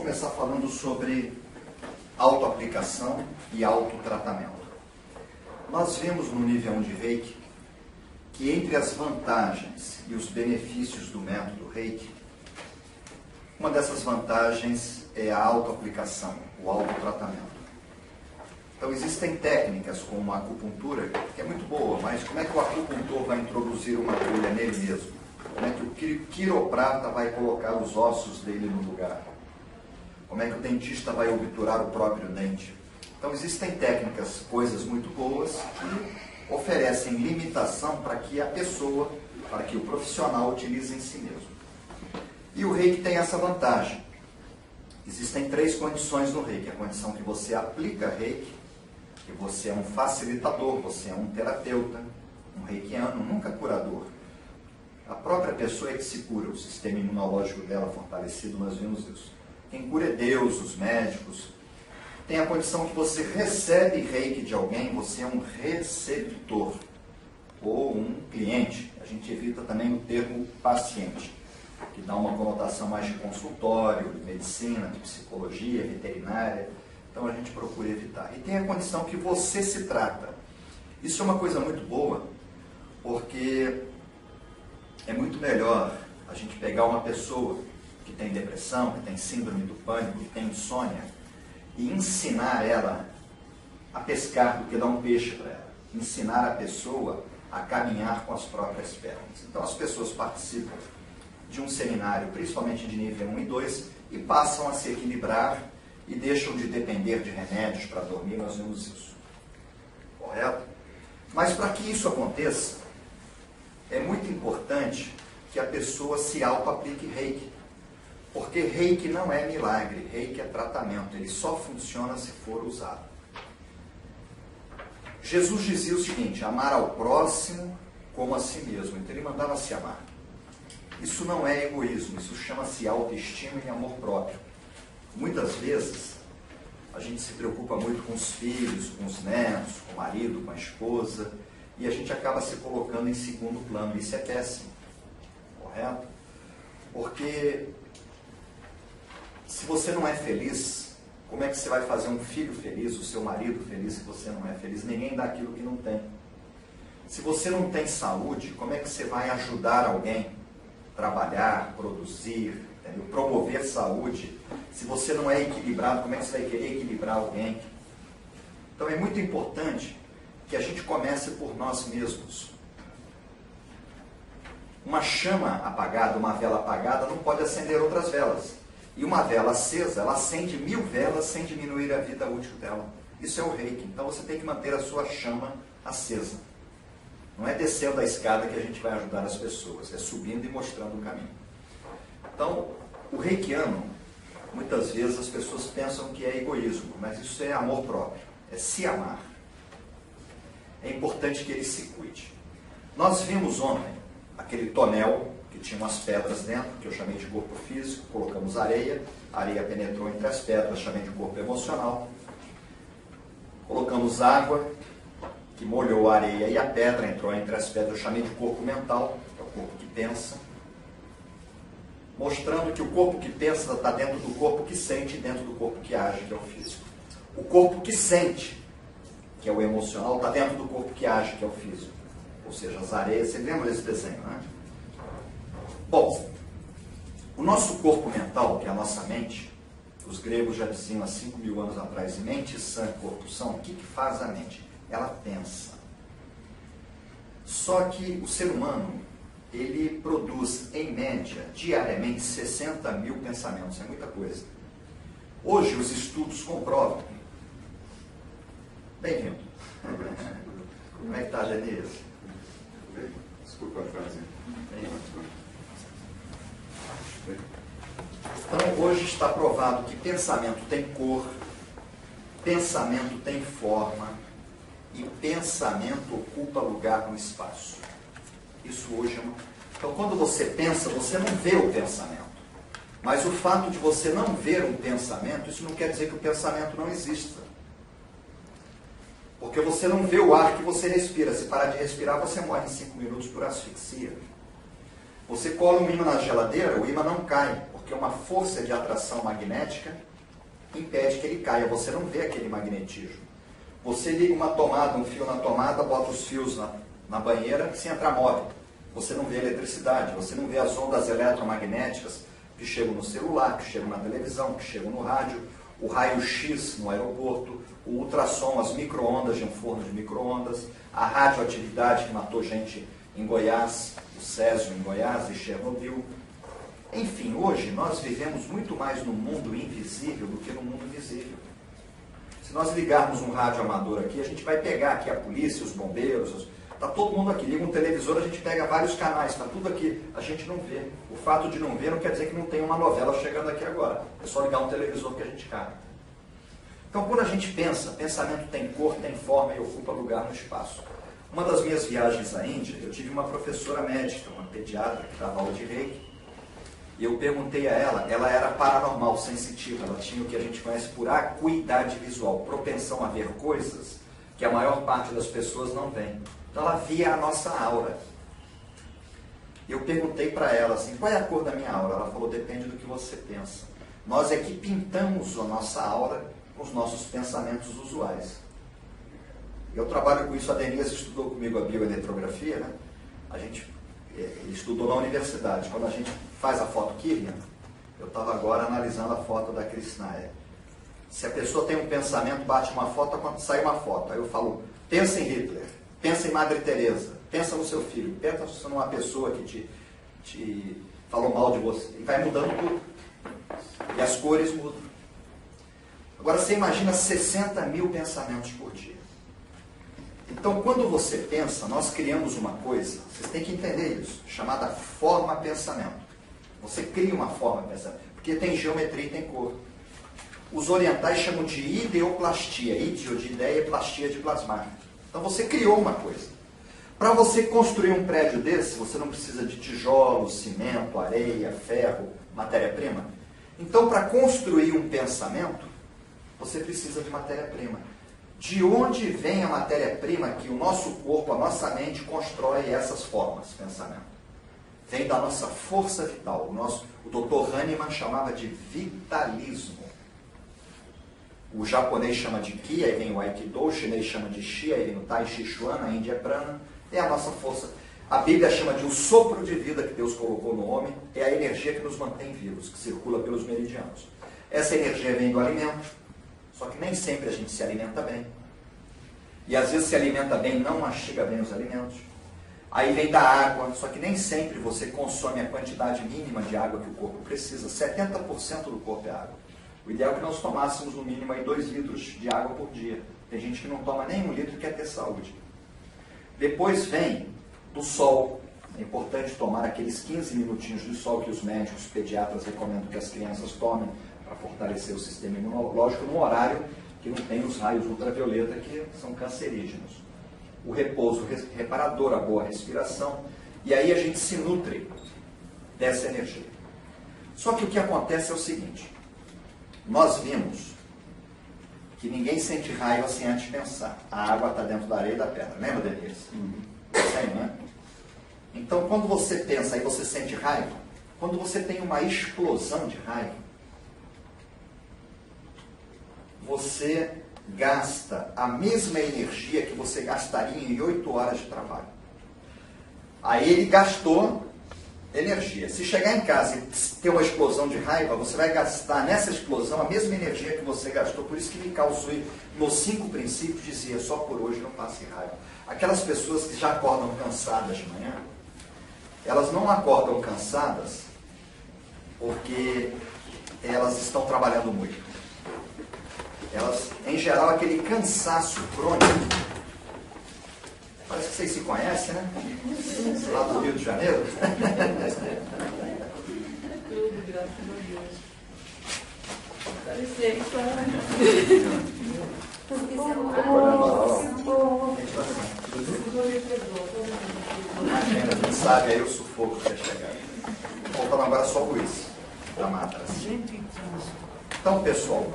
começar falando sobre autoaplicação e autotratamento. Nós vemos no nível 1 de Reiki que entre as vantagens e os benefícios do método Reiki, uma dessas vantagens é a autoaplicação, o autotratamento. Então existem técnicas como a acupuntura, que é muito boa, mas como é que o acupuntor vai introduzir uma agulha nele mesmo? Como é que o quiroprata vai colocar os ossos dele no lugar? Como é que o dentista vai obturar o próprio dente? Então existem técnicas, coisas muito boas, que oferecem limitação para que a pessoa, para que o profissional utilize em si mesmo. E o Reiki tem essa vantagem. Existem 3 condições no Reiki. A condição que você aplica Reiki, que você é um facilitador, você é um terapeuta, um reikiano, nunca curador. A própria pessoa é que se cura, o sistema imunológico dela fortalecido, nós vimos isso. Quem cura é Deus, os médicos. Tem a condição que você recebe Reiki de alguém, você é um receptor ou um cliente. A gente evita também o termo paciente, que dá uma conotação mais de consultório, de medicina, de psicologia, veterinária. Então a gente procura evitar. E tem a condição que você se trata. Isso é uma coisa muito boa, porque é muito melhor a gente pegar uma pessoa que tem depressão, que tem síndrome do pânico, que tem insônia, e ensinar ela a pescar do que dar um peixe para ela. Ensinar a pessoa a caminhar com as próprias pernas. Então as pessoas participam de um seminário, principalmente de nível 1 e 2, e passam a se equilibrar e deixam de depender de remédios para dormir, nós vemos isso. Correto? Mas para que isso aconteça, é muito importante que a pessoa se auto-aplique Reiki. Porque Reiki não é milagre, Reiki é tratamento, ele só funciona se for usado. Jesus dizia o seguinte: amar ao próximo como a si mesmo. Então ele mandava se amar. Isso não é egoísmo, isso chama-se autoestima e amor próprio. Muitas vezes a gente se preocupa muito com os filhos, com os netos, com o marido, com a esposa, e a gente acaba se colocando em segundo plano. Isso é péssimo, correto? Porque se você não é feliz, como é que você vai fazer um filho feliz, o seu marido feliz, se você não é feliz? Ninguém dá aquilo que não tem. Se você não tem saúde, como é que você vai ajudar alguém a trabalhar, produzir, entendeu? Promover saúde? Se você não é equilibrado, como é que você vai querer equilibrar alguém? Então é muito importante que a gente comece por nós mesmos. Uma chama apagada, uma vela apagada, não pode acender outras velas. E uma vela acesa, ela acende 1000 velas sem diminuir a vida útil dela. Isso é o Reiki. Então você tem que manter a sua chama acesa. Não é descendo a escada que a gente vai ajudar as pessoas, é subindo e mostrando o caminho. Então, o reikiano, muitas vezes as pessoas pensam que é egoísmo, mas isso é amor próprio, é se amar. É importante que ele se cuide. Nós vimos ontem aquele tonel que tinha umas pedras dentro, que eu chamei de corpo físico, colocamos areia, a areia penetrou entre as pedras, chamei de corpo emocional. Colocamos água, que molhou a areia e a pedra, entrou entre as pedras, eu chamei de corpo mental, que é o corpo que pensa. Mostrando que o corpo que pensa está dentro do corpo que sente e dentro do corpo que age, que é o físico. O corpo que sente, que é o emocional, está dentro do corpo que age, que é o físico. Ou seja, as areias, você lembra desse desenho, né? Bom, o nosso corpo mental, que é a nossa mente, os gregos já diziam há 5.000 anos atrás, mente sã, corpo são, o que faz a mente? Ela pensa. Só que o ser humano, ele produz, em média, diariamente, 60.000 pensamentos. É muita coisa. Hoje, os estudos comprovam. Bem-vindo. Como é que está, Denise? Desculpa a frase. Então, hoje está provado que pensamento tem cor, pensamento tem forma e pensamento ocupa lugar no espaço. Isso hoje é uma... Então, quando você pensa, você não vê o pensamento. Mas o fato de você não ver um pensamento, isso não quer dizer que o pensamento não exista. Porque você não vê o ar que você respira. Se parar de respirar, você morre em 5 minutos por asfixia. Você cola um imã na geladeira, o imã não cai, porque porque uma força de atração magnética impede que ele caia. Você não vê aquele magnetismo. Você liga uma tomada, um fio na tomada, bota os fios na banheira, se entrar morre. Você não vê eletricidade, você não vê as ondas eletromagnéticas que chegam no celular, que chegam na televisão, que chegam no rádio, o raio-x no aeroporto, o ultrassom, as micro-ondas de um forno de micro-ondas, a radioatividade que matou gente em Goiás, o Césio em Goiás e Chernobyl. Enfim, hoje nós vivemos muito mais no mundo invisível do que no mundo visível. Se nós ligarmos um rádio amador aqui, a gente vai pegar aqui a polícia, os bombeiros, está todo mundo aqui. Liga um televisor, a gente pega vários canais, está tudo aqui. A gente não vê. O fato de não ver não quer dizer que não tem uma novela chegando aqui agora. É só ligar um televisor que a gente cai. Então, quando a gente pensa, pensamento tem cor, tem forma e ocupa lugar no espaço. Uma das minhas viagens à Índia, eu tive uma professora médica, uma pediatra que dava aula de Reiki, e eu perguntei a ela era paranormal, sensitiva, ela tinha o que a gente conhece por acuidade visual, propensão a ver coisas que a maior parte das pessoas não vê. Então ela via a nossa aura. Eu perguntei para ela assim, qual é a cor da minha aura? Ela falou, depende do que você pensa. Nós é que pintamos a nossa aura com os nossos pensamentos usuais. Eu trabalho com isso, a Denise estudou comigo a bioeletrografia, né? A gente estudou na universidade. Quando a gente faz a foto Kirlian, eu estava agora analisando a foto da Krishnaya. Se a pessoa tem um pensamento, bate uma foto, sai uma foto. Aí eu falo, pensa em Hitler, pensa em Madre Teresa, pensa no seu filho, pensa numa pessoa que te falou mal de você. E vai mudando tudo. E as cores mudam. Agora você imagina 60 mil pensamentos por dia. Então, quando você pensa, nós criamos uma coisa, vocês têm que entender isso, chamada forma pensamento. Você cria uma forma pensamento, porque tem geometria e tem cor. Os orientais chamam de ideoplastia, ideo de ideia e plastia de plasmar. Então você criou uma coisa. Para você construir um prédio desse, você não precisa de tijolos, cimento, areia, ferro, matéria-prima. Então, para construir um pensamento, você precisa de matéria-prima. De onde vem a matéria-prima que o nosso corpo, a nossa mente constrói essas formas de pensamento? Vem da nossa força vital. O Dr. Hahnemann chamava de vitalismo. O japonês chama de Ki, aí vem o Aikido, o chinês chama de Shi, aí vem o Tai Chi Chuan, a Índia é Prana. É a nossa força. A Bíblia chama de o sopro de vida que Deus colocou no homem, é a energia que nos mantém vivos, que circula pelos meridianos. Essa energia vem do alimento. Só que nem sempre a gente se alimenta bem. E às vezes se alimenta bem e não mastiga bem os alimentos. Aí vem da água, só que nem sempre você consome a quantidade mínima de água que o corpo precisa. 70% do corpo é água. O ideal é que nós tomássemos no mínimo aí 2 litros de água por dia. Tem gente que não toma nem 1 litro e quer ter saúde. Depois vem do sol. É importante tomar aqueles 15 minutinhos de sol que os médicos, pediatras recomendam que as crianças tomem para fortalecer o sistema imunológico no horário que não tem os raios ultravioleta que são cancerígenos. O repouso reparador, a boa respiração, e aí a gente se nutre dessa energia. Só que o que acontece é o seguinte, nós vimos que ninguém sente raiva sem antes pensar. A água está dentro da areia e da pedra, lembra, Denise? Sei, não é? Então, quando você pensa e você sente raiva, quando você tem uma explosão de raiva, você gasta a mesma energia que você gastaria em 8 horas de trabalho. Aí ele gastou energia. Se chegar em casa e ter uma explosão de raiva, você vai gastar nessa explosão a mesma energia que você gastou. Por isso que Mikao Usui, nos 5 princípios, dizia, só por hoje não passe raiva. Aquelas pessoas que já acordam cansadas de manhã, elas não acordam cansadas porque elas estão trabalhando muito. Elas, em geral, aquele cansaço crônico. Parece que vocês se conhecem, né? Lá do Rio de Janeiro. Tudo, graças a Deus. Dá licença. A gente sabe aí o sufoco que é chegar. Voltando agora só o Luiz, da Matra. Então, pessoal,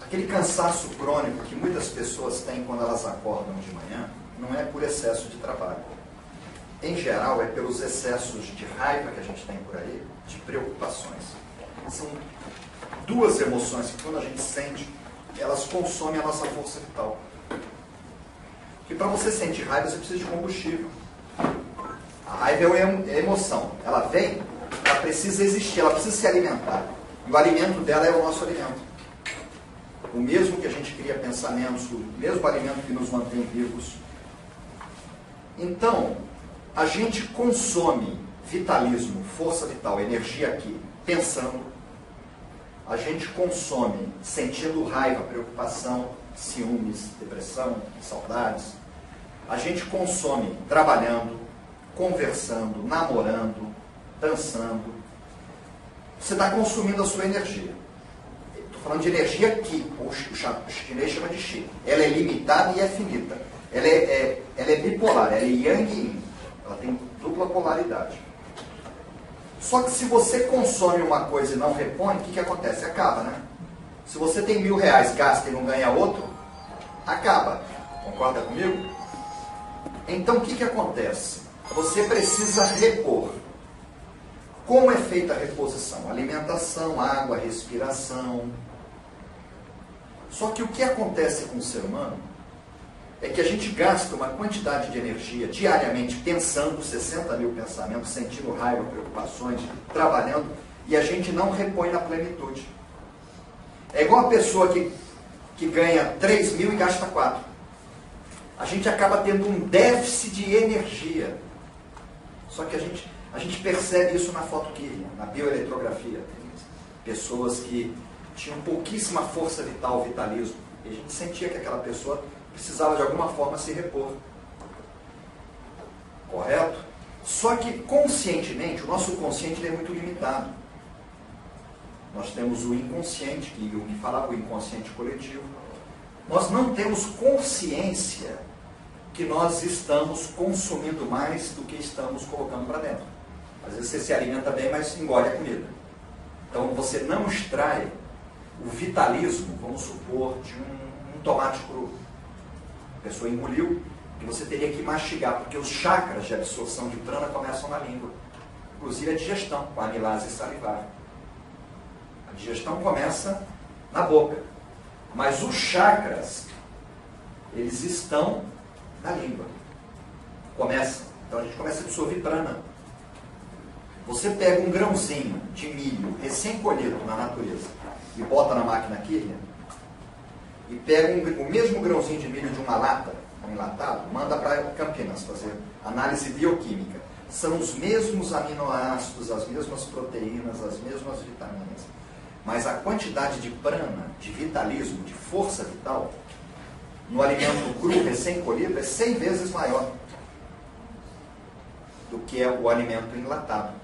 aquele cansaço crônico que muitas pessoas têm quando elas acordam de manhã, não é por excesso de trabalho. em geral, é pelos excessos de raiva que a gente tem por aí, de preocupações. São duas emoções que, quando a gente sente, elas consomem a nossa força vital. Porque para você sentir raiva, você precisa de combustível. A raiva é emoção. Ela vem, ela precisa existir, ela precisa se alimentar. E o alimento dela é o nosso alimento. O mesmo que a gente cria pensamentos, o mesmo alimento que nos mantém vivos. Então, a gente consome vitalismo, força vital, energia aqui, pensando. A gente consome sentindo raiva, preocupação, ciúmes, depressão, saudades. A gente consome trabalhando, conversando, namorando, dançando. Você está consumindo a sua energia. Estou falando de energia Qi, o chinês chama de Qi. Ela é limitada e é finita. Ela é bipolar, ela é yang e yin. Ela tem dupla polaridade. Só que se você consome uma coisa e não repõe, o que acontece? Acaba, né? Se você tem R$1.000, gasta e não ganha outro, acaba. Concorda comigo? Então o que acontece? Você precisa repor. Como é feita a reposição? Alimentação, água, respiração. Só que o que acontece com o ser humano é que a gente gasta uma quantidade de energia diariamente pensando 60 mil pensamentos, sentindo raiva, preocupações, trabalhando, e a gente não repõe na plenitude. É igual a pessoa que ganha 3 mil e gasta 4. A gente acaba tendo um déficit de energia. Só que a gente percebe isso na fotoquímica, na bioeletrografia. Tem pessoas que tinham pouquíssima força vital, vitalismo, e a gente sentia que aquela pessoa precisava de alguma forma se repor. Correto? Só que conscientemente, o nosso consciente é muito limitado. Nós temos o inconsciente, que Jung falava, o inconsciente coletivo. Nós não temos consciência que nós estamos consumindo mais do que estamos colocando para dentro. Às vezes você se alimenta bem, mas engole a comida. Então você não extrai o vitalismo, vamos supor, de um tomate cru. A pessoa engoliu, e você teria que mastigar, porque os chakras de absorção de prana começam na língua. Inclusive a digestão, com a amilase salivar. A digestão começa na boca. Mas os chakras, eles estão na língua. Começa. Então a gente começa a absorver prana. Você pega um grãozinho de milho recém-colhido na natureza e bota na máquina Kirlian, e pega o mesmo grãozinho de milho de uma lata, um enlatado, manda para Campinas fazer análise bioquímica. São os mesmos aminoácidos, as mesmas proteínas, as mesmas vitaminas. Mas a quantidade de prana, de vitalismo, de força vital, no alimento cru, recém-colhido, é 100 vezes maior do que é o alimento enlatado.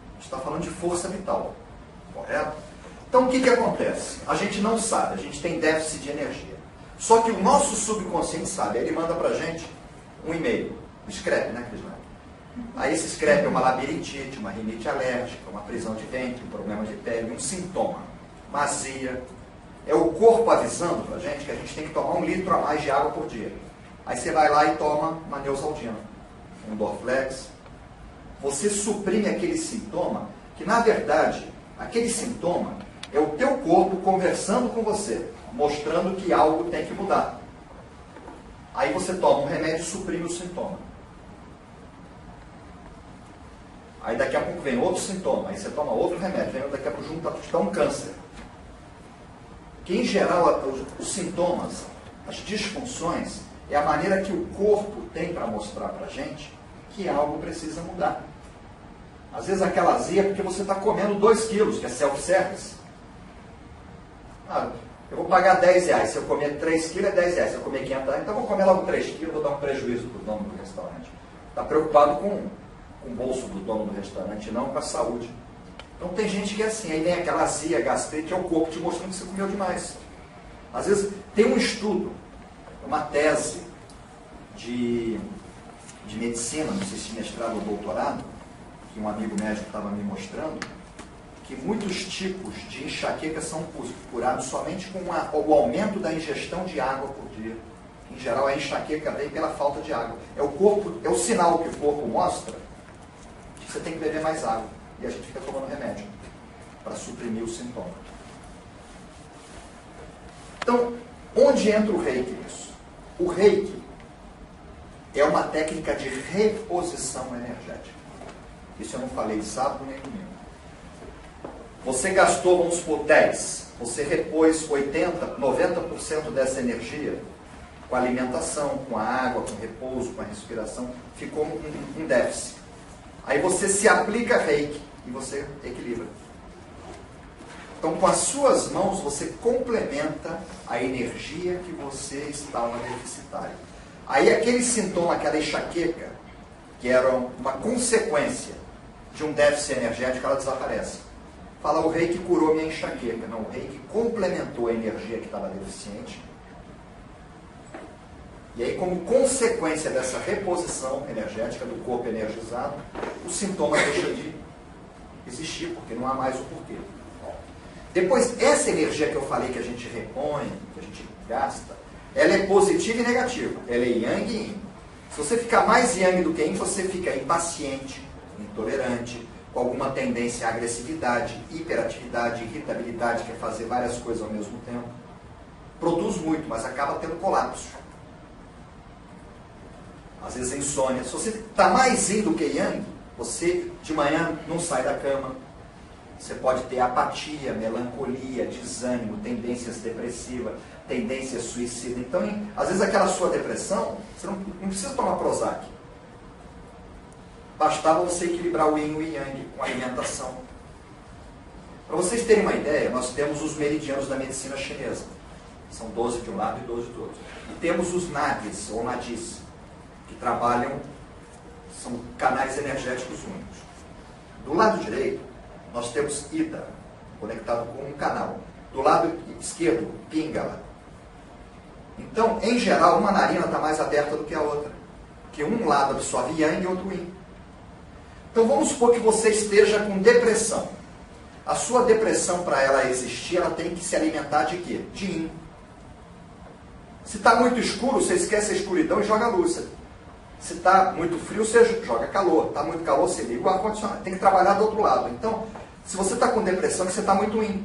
A gente está falando de força vital, correto? Então o que acontece? A gente não sabe, a gente tem déficit de energia. Só que o nosso subconsciente sabe, aí ele manda para a gente um e-mail, escreve, né, Cristina? Aí esse escreve é uma labirintite, uma rinite alérgica, uma prisão de ventre, um problema de pele, um sintoma, uma azia. É o corpo avisando para a gente que a gente tem que tomar 1 litro a mais de água por dia. Aí você vai lá e toma uma Neosaldina, um Dorflex. Você suprime aquele sintoma, que na verdade, aquele sintoma é o teu corpo conversando com você, mostrando que algo tem que mudar. Aí você toma um remédio e suprime o sintoma. Aí daqui a pouco vem outro sintoma, aí você toma outro remédio, vem daqui a pouco junto está um câncer. Que em geral os sintomas, as disfunções, é a maneira que o corpo tem para mostrar para a gente que algo precisa mudar. Às vezes aquela azia é porque você está comendo 2 quilos, que é self-service. Ah, eu vou pagar R$10, se eu comer 3 quilos é R$10, se eu comer 500, então eu vou comer logo 3 quilos, vou dar um prejuízo para o dono do restaurante. Está preocupado com o bolso do dono do restaurante, não com a saúde. Então tem gente que é assim, aí vem aquela azia, gastrite, é o corpo te mostrando que você comeu demais. Às vezes tem um estudo, uma tese de medicina, não sei se mestrado ou doutorado, que um amigo médico estava me mostrando, que muitos tipos de enxaqueca são curados somente com o aumento da ingestão de água por dia. Em geral, a enxaqueca vem pela falta de água. É o sinal que o corpo mostra que você tem que beber mais água. E a gente fica tomando remédio para suprimir o sintoma. Então, onde entra o reiki nisso? O reiki é uma técnica de reposição energética. Isso eu não falei de sábado nem domingo. Você gastou, vamos supor, 10. Você repôs 80%, 90% dessa energia com a alimentação, com a água, com o repouso, com a respiração. Ficou um déficit. Aí você se aplica reiki e você equilibra. Então, com as suas mãos, você complementa a energia que você estava deficitário. Aí aquele sintoma, aquela enxaqueca, que era uma consequência de um déficit energético, ela desaparece. Fala, o reiki curou minha enxaqueca. Não, o reiki complementou a energia que estava deficiente. E aí, como consequência dessa reposição energética do corpo energizado, o sintoma deixa de existir, porque não há mais o porquê. Depois, essa energia que eu falei que a gente repõe, que a gente gasta, ela é positiva e negativa. Ela é yang e yin. Se você ficar mais yang do que yin, você fica impaciente, intolerante, com alguma tendência à agressividade, hiperatividade, irritabilidade, quer fazer várias coisas ao mesmo tempo. Produz muito, mas acaba tendo colapso. Às vezes insônia. Se você está mais yin do que yang, você de manhã não sai da cama. Você pode ter apatia, melancolia, desânimo, tendências depressivas, tendências suicidas. Então, às vezes aquela sua depressão, você não precisa tomar Prozac. Bastava você equilibrar o yin e o yang com a alimentação. Para vocês terem uma ideia, nós temos os meridianos da medicina chinesa. São 12 de um lado e 12 do outro. E temos os nadis, ou nadis, que trabalham, são canais energéticos únicos. Do lado direito, nós temos Ida, conectado com um canal. Do lado esquerdo, Pingala. Então, em geral, uma narina está mais aberta do que a outra. Porque um lado absorve yang e outro yin. Então, vamos supor que você esteja com depressão. A sua depressão, para ela existir, ela tem que se alimentar de quê? De yin. Se está muito escuro, você esquece a escuridão e joga luz. Se está muito frio, você joga calor. Está muito calor, você liga o ar-condicionado. Tem que trabalhar do outro lado. Então, se você está com depressão, é que você está muito yin.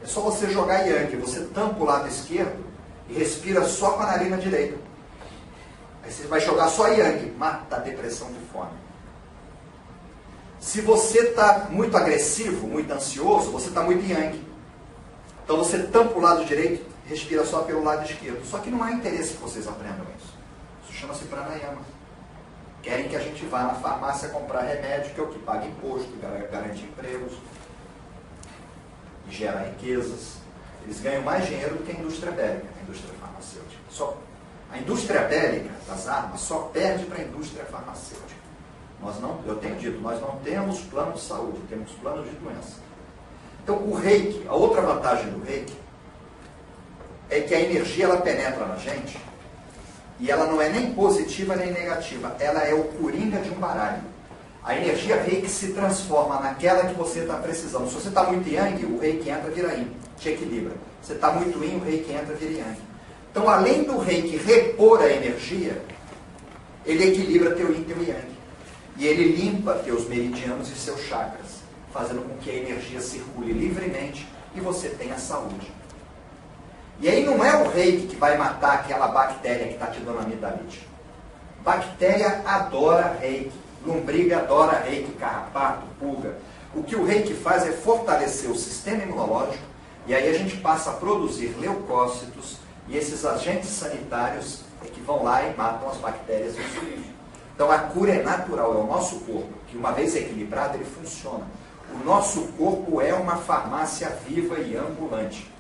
É só você jogar yang. Você tampa o lado esquerdo e respira só com a narina direita. Aí você vai jogar só yang. Mata a depressão de fome. Se você está muito agressivo, muito ansioso, você está muito yang. Então você tampa o lado direito, respira só pelo lado esquerdo. Só que não há interesse que vocês aprendam isso. Isso chama-se pranayama. Querem que a gente vá na farmácia comprar remédio, que é o que paga imposto, garante empregos, e gera riquezas. Eles ganham mais dinheiro do que a indústria bélica, a indústria farmacêutica. A indústria bélica das armas só perde para a indústria farmacêutica. Eu tenho dito, nós não temos plano de saúde, temos plano de doença. Então, o reiki, a outra vantagem do reiki, é que a energia ela penetra na gente, e ela não é nem positiva nem negativa, ela é o coringa de um baralho. A energia reiki se transforma naquela que você está precisando. Se você está muito yang, o reiki entra e vira yin, te equilibra. Se você está muito yin, o reiki entra e vira yang. Então, além do reiki repor a energia, ele equilibra teu yin e teu yang. E ele limpa teus meridianos e seus chakras, fazendo com que a energia circule livremente e você tenha saúde. E aí não é o reiki que vai matar aquela bactéria que está te dando amidalite. Bactéria adora reiki, lombriga adora reiki, carrapato, pulga. O que o reiki faz é fortalecer o sistema imunológico e aí a gente passa a produzir leucócitos e esses agentes sanitários é que vão lá e matam as bactérias e os vírus. Então a cura é natural, é o nosso corpo, que uma vez equilibrado, ele funciona. O nosso corpo é uma farmácia viva e ambulante.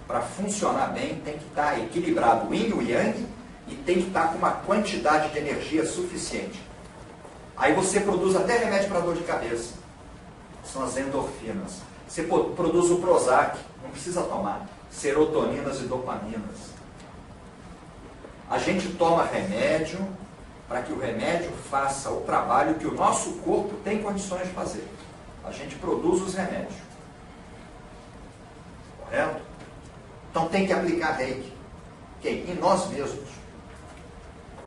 Para funcionar bem, tem que estar equilibrado o yin e o yang e tem que estar com uma quantidade de energia suficiente. Aí você produz até remédio para dor de cabeça. São as endorfinas. Você produz o Prozac, não precisa tomar. Serotoninas e dopaminas. A gente toma remédio para que o remédio faça o trabalho que o nosso corpo tem condições de fazer. A gente produz os remédios. Correto? Então tem que aplicar reiki. Quem? Em nós mesmos.